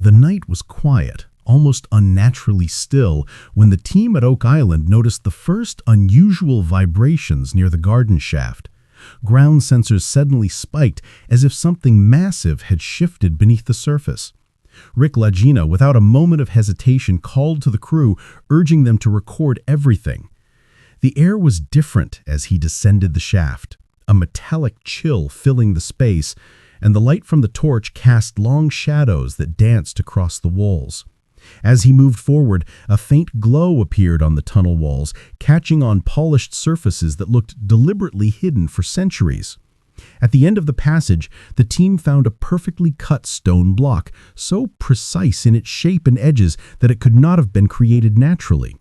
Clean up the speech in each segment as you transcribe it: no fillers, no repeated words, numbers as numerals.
The night was quiet, almost unnaturally still, when the team at Oak Island noticed the first unusual vibrations near the garden shaft. Ground sensors suddenly spiked as if something massive had shifted beneath the surface. Rick Lagina, without a moment of hesitation, called to the crew, urging them to record everything. The air was different as he descended the shaft, a metallic chill filling the space, and the light from the torch cast long shadows that danced across the walls. As he moved forward, a faint glow appeared on the tunnel walls, catching on polished surfaces that looked deliberately hidden for centuries. At the end of the passage, the team found a perfectly cut stone block, so precise in its shape and edges that it could not have been created naturally.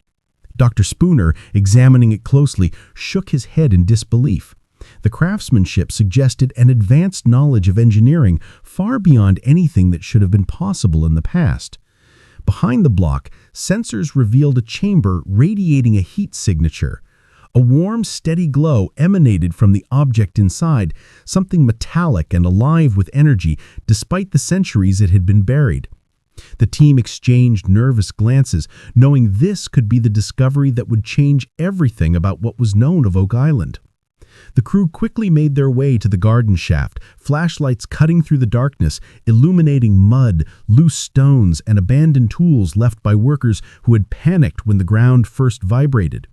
Dr. Spooner, examining it closely, shook his head in disbelief. The craftsmanship suggested an advanced knowledge of engineering far beyond anything that should have been possible in the past. Behind the block, sensors revealed a chamber radiating a heat signature. A warm, steady glow emanated from the object inside, something metallic and alive with energy despite the centuries it had been buried. The team exchanged nervous glances, knowing this could be the discovery that would change everything about what was known of Oak Island. The crew quickly made their way to the garden shaft, flashlights cutting through the darkness, illuminating mud, loose stones, and abandoned tools left by workers who had panicked when the ground first vibrated.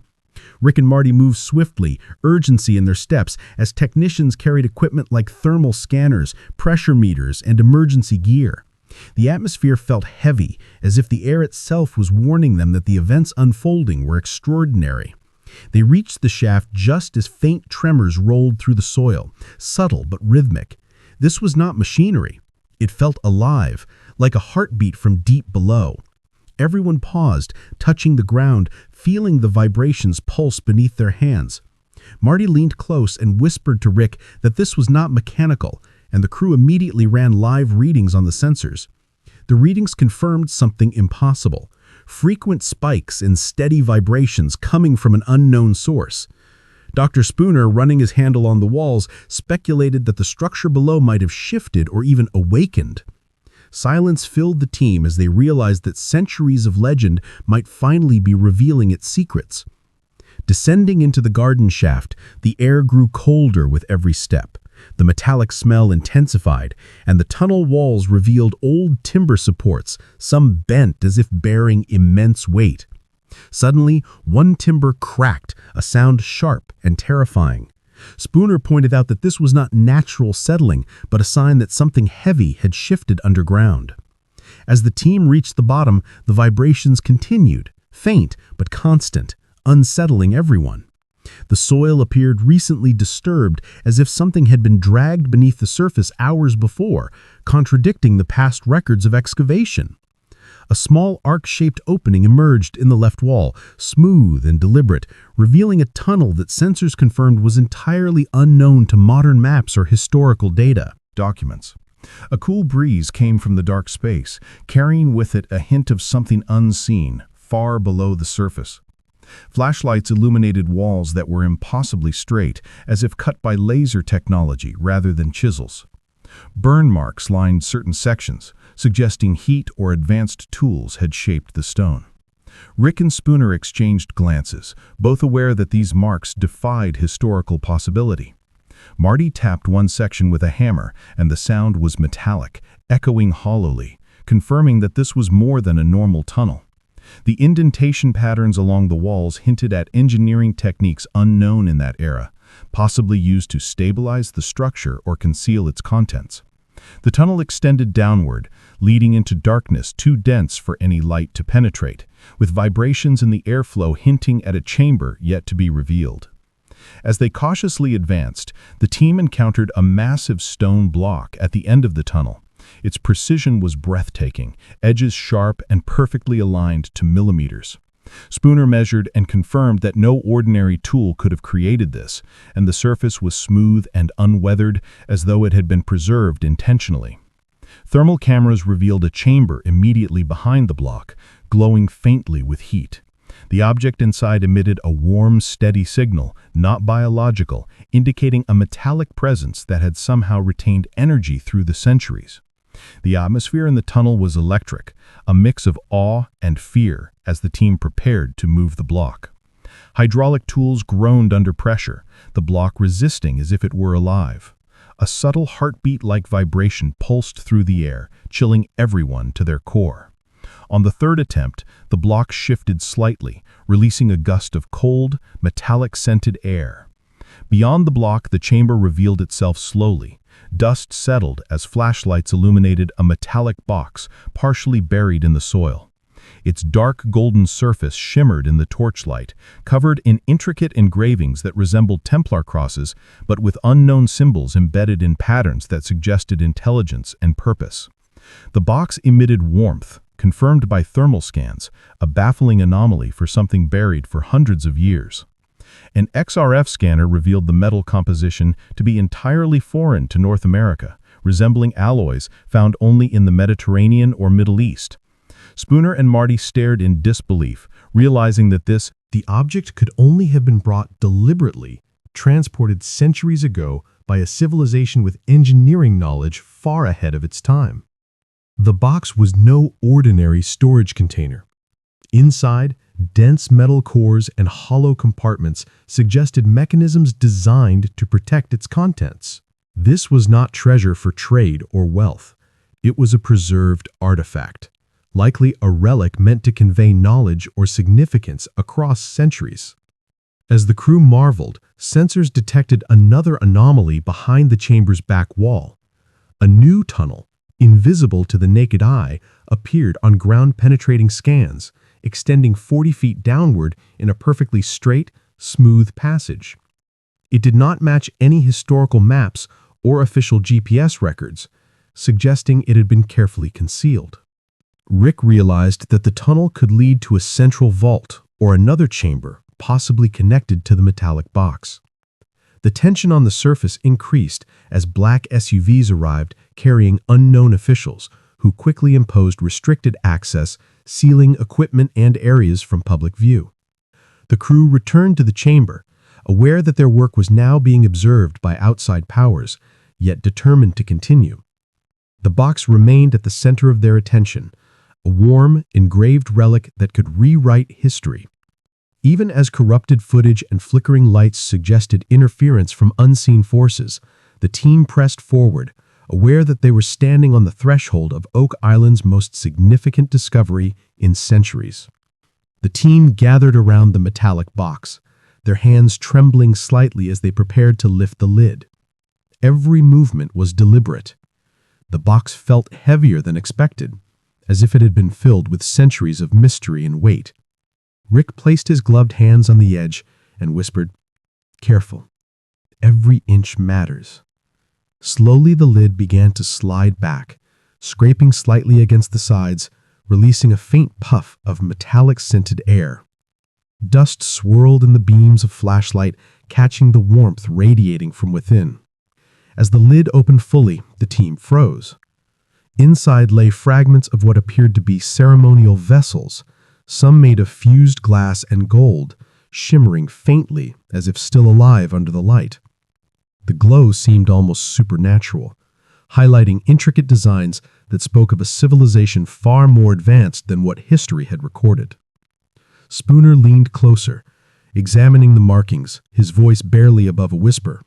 Rick and Marty moved swiftly, urgency in their steps, as technicians carried equipment like thermal scanners, pressure meters, and emergency gear. The atmosphere felt heavy, as if the air itself was warning them that the events unfolding were extraordinary. They reached the shaft just as faint tremors rolled through the soil, subtle but rhythmic. This was not machinery. It felt alive, like a heartbeat from deep below. Everyone paused, touching the ground, feeling the vibrations pulse beneath their hands. Marty leaned close and whispered to Rick that this was not mechanical, and the crew immediately ran live readings on the sensors. The readings confirmed something impossible. Frequent spikes and steady vibrations coming from an unknown source. Dr. Spooner, running his hand along the walls, speculated that the structure below might have shifted or even awakened. Silence filled the team as they realized that centuries of legend might finally be revealing its secrets. Descending into the garden shaft, the air grew colder with every step. The metallic smell intensified, and the tunnel walls revealed old timber supports, some bent as if bearing immense weight. Suddenly, one timber cracked, a sound sharp and terrifying. Spooner pointed out that this was not natural settling, but a sign that something heavy had shifted underground. As the team reached the bottom, the vibrations continued, faint but constant, unsettling everyone. The soil appeared recently disturbed, as if something had been dragged beneath the surface hours before, contradicting the past records of excavation. A small arc-shaped opening emerged in the left wall, smooth and deliberate, revealing a tunnel that sensors confirmed was entirely unknown to modern maps or historical data. Documents. A cool breeze came from the dark space, carrying with it a hint of something unseen, far below the surface. Flashlights illuminated walls that were impossibly straight, as if cut by laser technology rather than chisels. Burn marks lined certain sections, suggesting heat or advanced tools had shaped the stone. Rick and Spooner exchanged glances, both aware that these marks defied historical possibility. Marty tapped one section with a hammer, and the sound was metallic, echoing hollowly, confirming that this was more than a normal tunnel. The indentation patterns along the walls hinted at engineering techniques unknown in that era, possibly used to stabilize the structure or conceal its contents. The tunnel extended downward, leading into darkness too dense for any light to penetrate, with vibrations in the airflow hinting at a chamber yet to be revealed. As they cautiously advanced, the team encountered a massive stone block at the end of the tunnel. Its precision was breathtaking, edges sharp and perfectly aligned to millimeters. Spooner measured and confirmed that no ordinary tool could have created this, and the surface was smooth and unweathered, as though it had been preserved intentionally. Thermal cameras revealed a chamber immediately behind the block, glowing faintly with heat. The object inside emitted a warm, steady signal, not biological, indicating a metallic presence that had somehow retained energy through the centuries. The atmosphere in the tunnel was electric, a mix of awe and fear as the team prepared to move the block. Hydraulic tools groaned under pressure, the block resisting as if it were alive. A subtle heartbeat-like vibration pulsed through the air, chilling everyone to their core. On the third attempt, the block shifted slightly, releasing a gust of cold, metallic-scented air. Beyond the block, the chamber revealed itself slowly. Dust settled as flashlights illuminated a metallic box partially buried in the soil. Its dark golden surface shimmered in the torchlight, covered in intricate engravings that resembled Templar crosses, but with unknown symbols embedded in patterns that suggested intelligence and purpose. The box emitted warmth, confirmed by thermal scans, a baffling anomaly for something buried for hundreds of years. An XRF scanner revealed the metal composition to be entirely foreign to North America, resembling alloys found only in the Mediterranean or Middle East. Spooner and Marty stared in disbelief, realizing that the object could only have been brought deliberately, transported centuries ago by a civilization with engineering knowledge far ahead of its time. The box was no ordinary storage container. Inside, dense metal cores and hollow compartments suggested mechanisms designed to protect its contents. This was not treasure for trade or wealth. It was a preserved artifact, likely a relic meant to convey knowledge or significance across centuries. As the crew marveled, sensors detected another anomaly behind the chamber's back wall. A new tunnel, invisible to the naked eye, appeared on ground-penetrating scans, extending 40 feet downward in a perfectly straight, smooth passage. It did not match any historical maps or official GPS records, suggesting it had been carefully concealed. Rick realized that the tunnel could lead to a central vault or another chamber, possibly connected to the metallic box. The tension on the surface increased as black SUVs arrived carrying unknown officials who quickly imposed restricted access, sealing equipment and areas from public view. The crew returned to the chamber, aware that their work was now being observed by outside powers, yet determined to continue. The box remained at the center of their attention, a warm, engraved relic that could rewrite history. Even as corrupted footage and flickering lights suggested interference from unseen forces, the team pressed forward, aware that they were standing on the threshold of Oak Island's most significant discovery in centuries. The team gathered around the metallic box, their hands trembling slightly as they prepared to lift the lid. Every movement was deliberate. The box felt heavier than expected, as if it had been filled with centuries of mystery and weight. Rick placed his gloved hands on the edge and whispered, "Careful. Every inch matters." Slowly the lid began to slide back, scraping slightly against the sides, releasing a faint puff of metallic-scented air. Dust swirled in the beams of flashlight, catching the warmth radiating from within. As the lid opened fully, the team froze. Inside lay fragments of what appeared to be ceremonial vessels, some made of fused glass and gold, shimmering faintly as if still alive under the light. The glow seemed almost supernatural, highlighting intricate designs that spoke of a civilization far more advanced than what history had recorded. Spooner leaned closer, examining the markings, his voice barely above a whisper.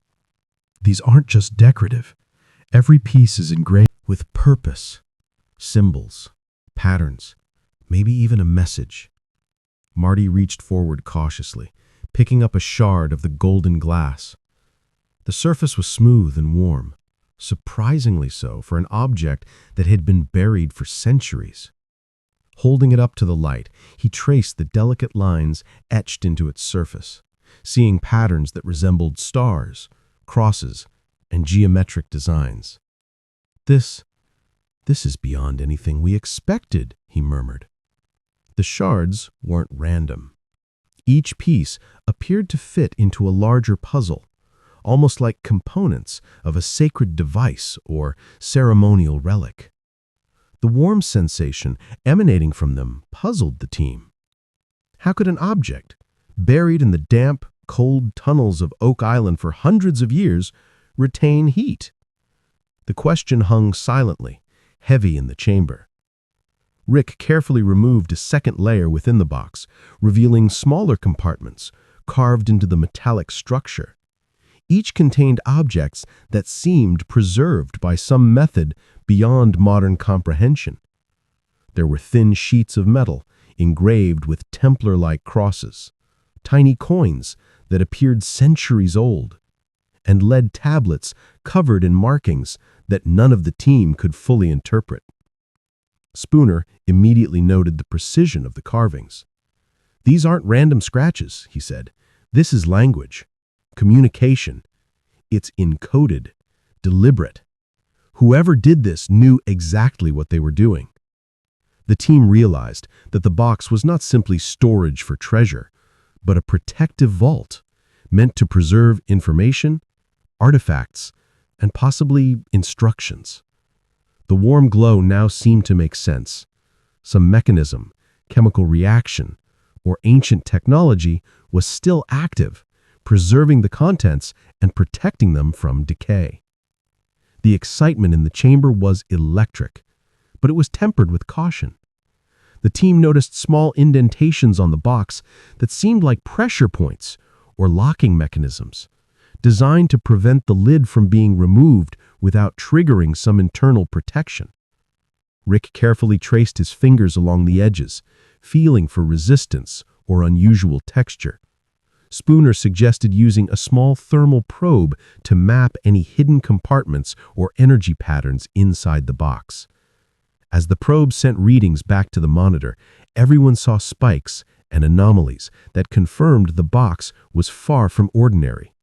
"These aren't just decorative. Every piece is engraved with purpose, symbols, patterns, maybe even a message." Marty reached forward cautiously, picking up a shard of the golden glass. The surface was smooth and warm, surprisingly so for an object that had been buried for centuries. Holding it up to the light, he traced the delicate lines etched into its surface, seeing patterns that resembled stars, crosses, and geometric designs. This is beyond anything we expected," he murmured. The shards weren't random. Each piece appeared to fit into a larger puzzle, almost like components of a sacred device or ceremonial relic. The warm sensation emanating from them puzzled the team. How could an object, buried in the damp, cold tunnels of Oak Island for hundreds of years, retain heat? The question hung silently, heavy in the chamber. Rick carefully removed a second layer within the box, revealing smaller compartments carved into the metallic structure. Each contained objects that seemed preserved by some method beyond modern comprehension. There were thin sheets of metal engraved with Templar-like crosses, tiny coins that appeared centuries old, and lead tablets covered in markings that none of the team could fully interpret. Spooner immediately noted the precision of the carvings. "These aren't random scratches," he said. "This is language, communication. It's encoded, deliberate. Whoever did this knew exactly what they were doing." The team realized that the box was not simply storage for treasure, but a protective vault meant to preserve information, artifacts, and possibly instructions. The warm glow now seemed to make sense. Some mechanism, chemical reaction, or ancient technology was still active, preserving the contents and protecting them from decay. The excitement in the chamber was electric, but it was tempered with caution. The team noticed small indentations on the box that seemed like pressure points or locking mechanisms, designed to prevent the lid from being removed without triggering some internal protection. Rick carefully traced his fingers along the edges, feeling for resistance or unusual texture. Spooner suggested using a small thermal probe to map any hidden compartments or energy patterns inside the box. As the probe sent readings back to the monitor, everyone saw spikes and anomalies that confirmed the box was far from ordinary.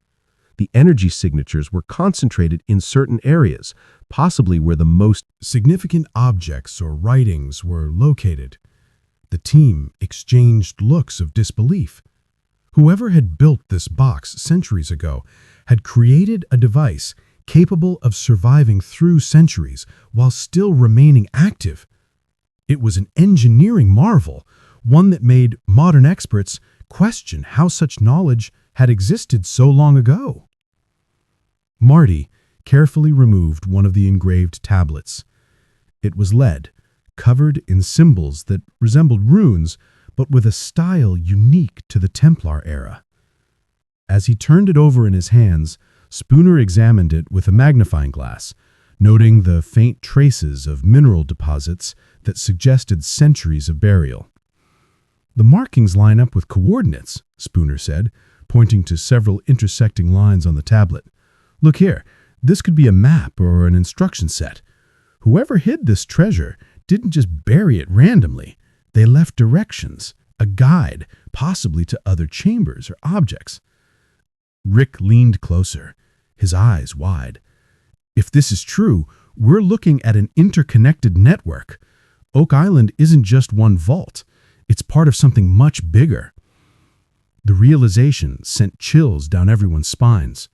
The energy signatures were concentrated in certain areas, possibly where the most significant objects or writings were located. The team exchanged looks of disbelief. Whoever had built this box centuries ago had created a device capable of surviving through centuries while still remaining active. It was an engineering marvel, one that made modern experts question how such knowledge had existed so long ago. Marty carefully removed one of the engraved tablets. It was lead, covered in symbols that resembled runes, but with a style unique to the Templar era. As he turned it over in his hands, Spooner examined it with a magnifying glass, noting the faint traces of mineral deposits that suggested centuries of burial. "The markings line up with coordinates," Spooner said, pointing to several intersecting lines on the tablet. "Look here, this could be a map or an instruction set. Whoever hid this treasure didn't just bury it randomly. They left directions, a guide, possibly to other chambers or objects." Rick leaned closer, his eyes wide. "If this is true, we're looking at an interconnected network. Oak Island isn't just one vault. It's part of something much bigger." The realization sent chills down everyone's spines.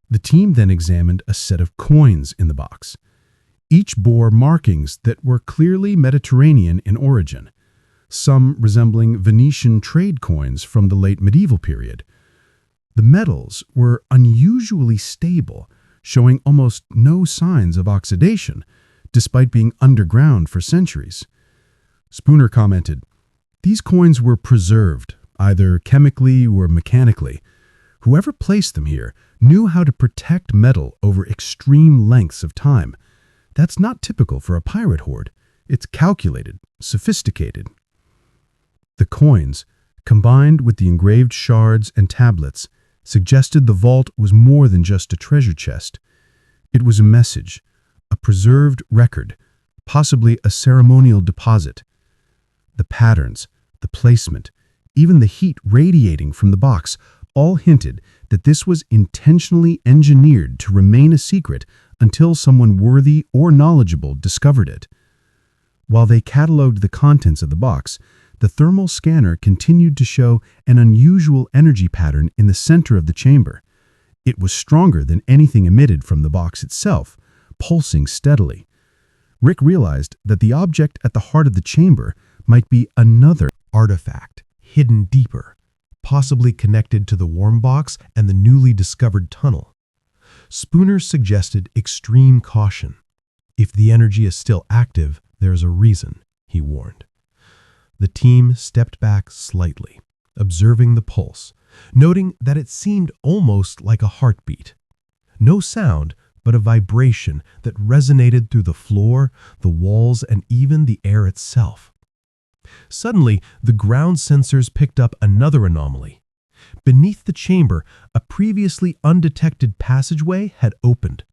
The team then examined a set of coins in the box. Each bore markings that were clearly Mediterranean in origin, some resembling Venetian trade coins from the late medieval period. The metals were unusually stable, showing almost no signs of oxidation, despite being underground for centuries. Spooner commented, "These coins were preserved, either chemically or mechanically. Whoever placed them here knew how to protect metal over extreme lengths of time. That's not typical for a pirate hoard. It's calculated, sophisticated." The coins, combined with the engraved shards and tablets, suggested the vault was more than just a treasure chest. It was a message, a preserved record, possibly a ceremonial deposit. The patterns, the placement, even the heat radiating from the box all hinted that this was intentionally engineered to remain a secret until someone worthy or knowledgeable discovered it. While they cataloged the contents of the box, the thermal scanner continued to show an unusual energy pattern in the center of the chamber. It was stronger than anything emitted from the box itself, pulsing steadily. Rick realized that the object at the heart of the chamber might be another artifact, hidden deeper, possibly connected to the warm box and the newly discovered tunnel. Spooner suggested extreme caution. "If the energy is still active, there's a reason," he warned. The team stepped back slightly, observing the pulse, noting that it seemed almost like a heartbeat. No sound, but a vibration that resonated through the floor, the walls, and even the air itself. Suddenly, the ground sensors picked up another anomaly. Beneath the chamber, a previously undetected passageway had opened.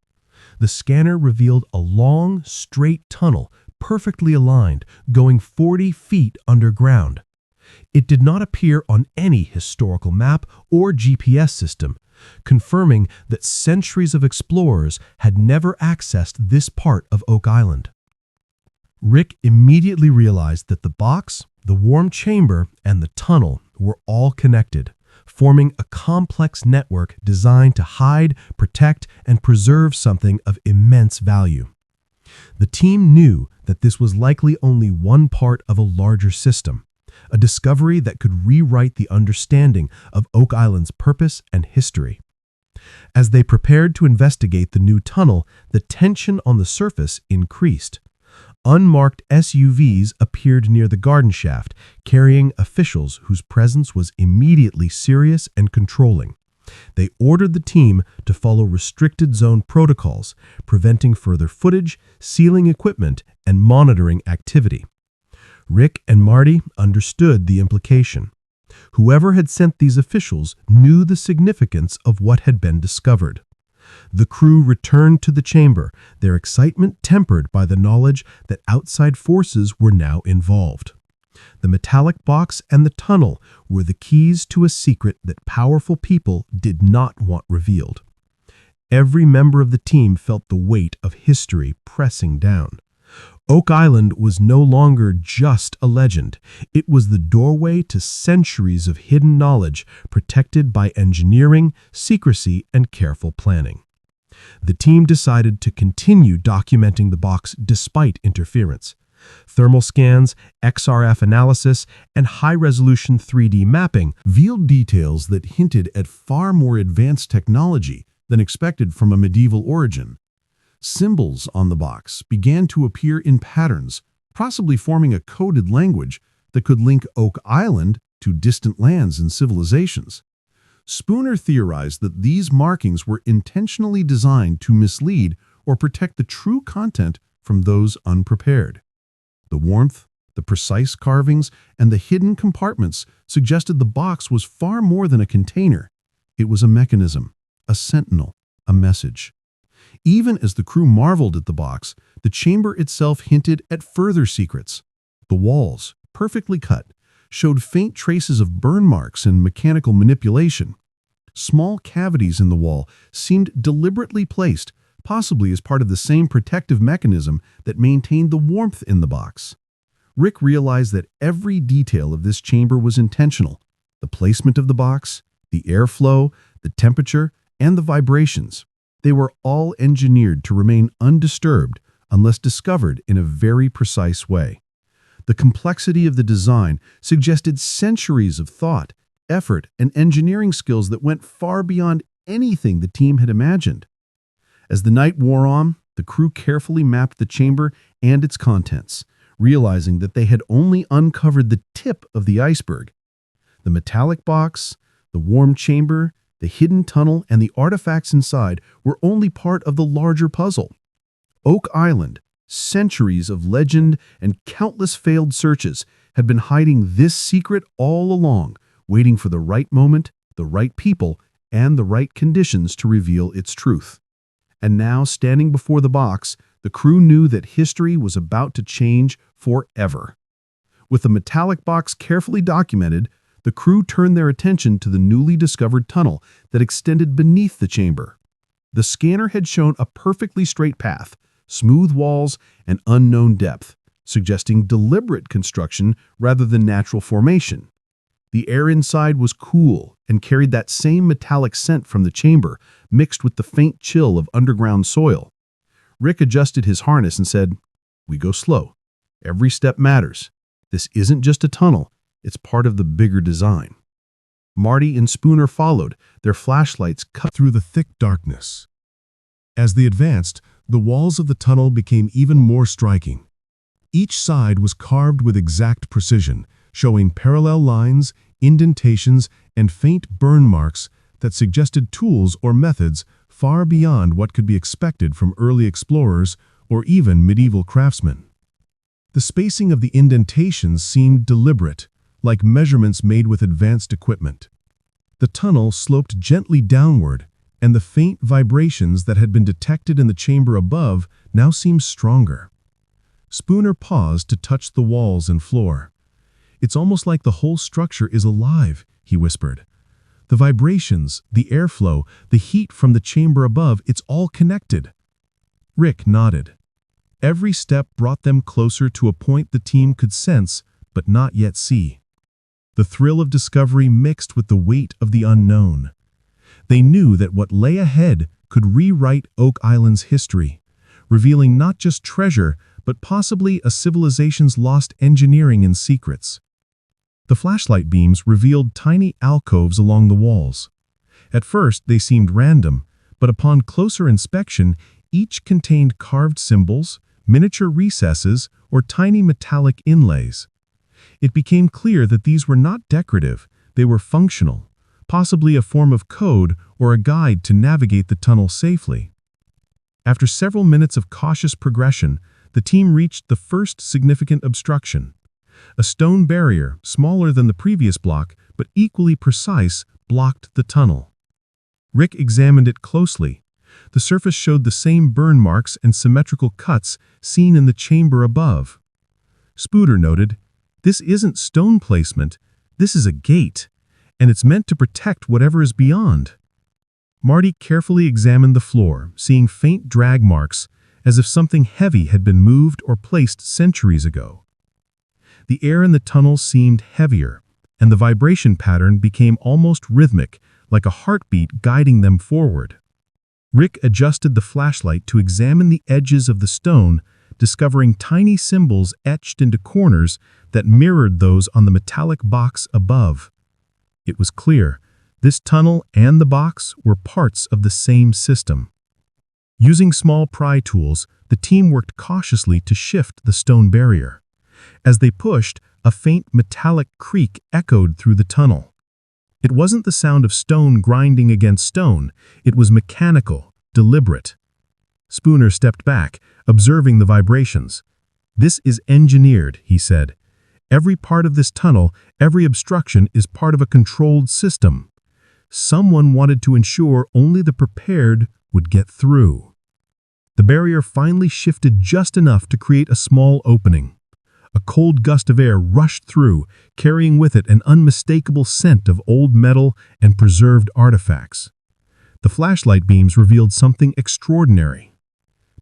The scanner revealed a long, straight tunnel, perfectly aligned, going 40 feet underground. It did not appear on any historical map or GPS system, confirming that centuries of explorers had never accessed this part of Oak Island. Rick immediately realized that the box, the warm chamber, and the tunnel were all connected, forming a complex network designed to hide, protect, and preserve something of immense value. The team knew that this was likely only one part of a larger system, a discovery that could rewrite the understanding of Oak Island's purpose and history. As they prepared to investigate the new tunnel, the tension on the surface increased. Unmarked SUVs appeared near the garden shaft, carrying officials whose presence was immediately serious and controlling. They ordered the team to follow restricted zone protocols, preventing further footage, sealing equipment, and monitoring activity. Rick and Marty understood the implication. Whoever had sent these officials knew the significance of what had been discovered. The crew returned to the chamber, their excitement tempered by the knowledge that outside forces were now involved. The metallic box and the tunnel were the keys to a secret that powerful people did not want revealed. Every member of the team felt the weight of history pressing down. Oak Island was no longer just a legend. It was the doorway to centuries of hidden knowledge protected by engineering, secrecy, and careful planning. The team decided to continue documenting the box despite interference. Thermal scans, XRF analysis, and high-resolution 3D mapping revealed details that hinted at far more advanced technology than expected from a medieval origin. Symbols on the box began to appear in patterns, possibly forming a coded language that could link Oak Island to distant lands and civilizations. Spooner theorized that these markings were intentionally designed to mislead or protect the true content from those unprepared. The warmth, the precise carvings, and the hidden compartments suggested the box was far more than a container. It was a mechanism, a sentinel, a message. Even as the crew marveled at the box, the chamber itself hinted at further secrets. The walls, perfectly cut, showed faint traces of burn marks and mechanical manipulation. Small cavities in the wall seemed deliberately placed, possibly as part of the same protective mechanism that maintained the warmth in the box. Rick realized that every detail of this chamber was intentional. The placement of the box, the airflow, the temperature, and the vibrations. They were all engineered to remain undisturbed unless discovered in a very precise way. The complexity of the design suggested centuries of thought, effort, and engineering skills that went far beyond anything the team had imagined. As the night wore on, the crew carefully mapped the chamber and its contents, realizing that they had only uncovered the tip of the iceberg. The metallic box, the warm chamber, the hidden tunnel, and the artifacts inside were only part of the larger puzzle. Oak Island, centuries of legend and countless failed searches, had been hiding this secret all along, waiting for the right moment, the right people, and the right conditions to reveal its truth. And now, standing before the box, the crew knew that history was about to change forever. With the metallic box carefully documented, the crew turned their attention to the newly discovered tunnel that extended beneath the chamber. The scanner had shown a perfectly straight path, smooth walls, and unknown depth, suggesting deliberate construction rather than natural formation. The air inside was cool and carried that same metallic scent from the chamber, mixed with the faint chill of underground soil. Rick adjusted his harness and said, "We go slow. Every step matters. This isn't just a tunnel, it's part of the bigger design." Marty and Spooner followed, their flashlights cut through the thick darkness. As they advanced, The walls of the tunnel became even more striking. Each side was carved with exact precision, showing parallel lines, indentations, and faint burn marks that suggested tools or methods far beyond what could be expected from early explorers or even medieval craftsmen. The spacing of the indentations seemed deliberate, like measurements made with advanced equipment. The tunnel sloped gently downward, and the faint vibrations that had been detected in the chamber above now seemed stronger. Spooner paused to touch the walls and floor. "It's almost like the whole structure is alive," he whispered. "The vibrations, the airflow, the heat from the chamber above, it's all connected." Rick nodded. Every step brought them closer to a point the team could sense, but not yet see. The thrill of discovery mixed with the weight of the unknown. They knew that what lay ahead could rewrite Oak Island's history, revealing not just treasure, but possibly a civilization's lost engineering and secrets. The flashlight beams revealed tiny alcoves along the walls. At first, they seemed random, but upon closer inspection, each contained carved symbols, miniature recesses, or tiny metallic inlays. It became clear that these were not decorative, they were functional, possibly a form of code or a guide to navigate the tunnel safely. After several minutes of cautious progression, the team reached the first significant obstruction. A stone barrier, smaller than the previous block, but equally precise, blocked the tunnel. Rick examined it closely. The surface showed the same burn marks and symmetrical cuts seen in the chamber above. Spooner noted, "This isn't stone placement, this is a gate, and it's meant to protect whatever is beyond." Marty carefully examined the floor, seeing faint drag marks, as if something heavy had been moved or placed centuries ago. The air in the tunnel seemed heavier, and the vibration pattern became almost rhythmic, like a heartbeat guiding them forward. Rick adjusted the flashlight to examine the edges of the stone, discovering tiny symbols etched into corners that mirrored those on the metallic box above. It was clear, this tunnel and the box were parts of the same system. Using small pry tools, the team worked cautiously to shift the stone barrier. As they pushed, a faint metallic creak echoed through the tunnel. It wasn't the sound of stone grinding against stone, it was mechanical, deliberate. Spooner stepped back, observing the vibrations. "This is engineered," he said. "Every part of this tunnel, every obstruction is part of a controlled system. Someone wanted to ensure only the prepared would get through." The barrier finally shifted just enough to create a small opening. A cold gust of air rushed through, carrying with it an unmistakable scent of old metal and preserved artifacts. The flashlight beams revealed something extraordinary.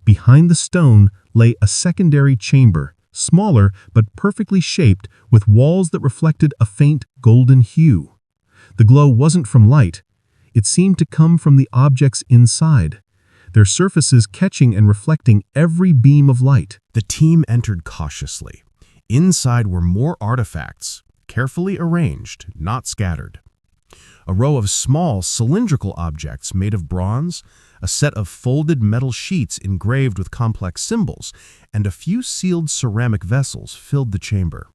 Behind the stone lay a secondary chamber, smaller but perfectly shaped, with walls that reflected a faint golden hue. The glow wasn't from light. It seemed to come from the objects inside, their surfaces catching and reflecting every beam of light. The team entered cautiously. Inside were more artifacts, carefully arranged, not scattered. A row of small, cylindrical objects made of bronze, a set of folded metal sheets engraved with complex symbols, and a few sealed ceramic vessels filled the chamber.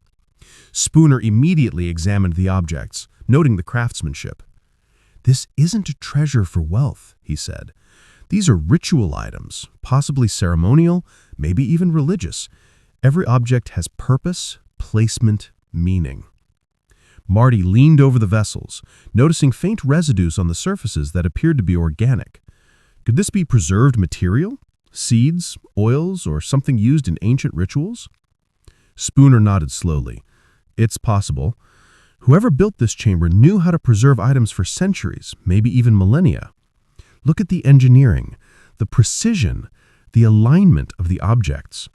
Spooner immediately examined the objects, noting the craftsmanship. "This isn't a treasure for wealth," he said. "These are ritual items, possibly ceremonial, maybe even religious. Every object has purpose, placement, meaning." Marty leaned over the vessels, noticing faint residues on the surfaces that appeared to be organic. Could this be preserved material? Seeds, oils, or something used in ancient rituals? Spooner nodded slowly. "It's possible. Whoever built this chamber knew how to preserve items for centuries, maybe even millennia. Look at the engineering, the precision, the alignment of the objects."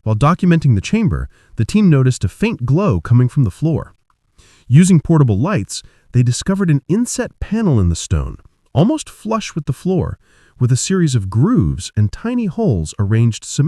While documenting the chamber, the team noticed a faint glow coming from the floor. Using portable lights, they discovered an inset panel in the stone, almost flush with the floor, with a series of grooves and tiny holes arranged symmetrically.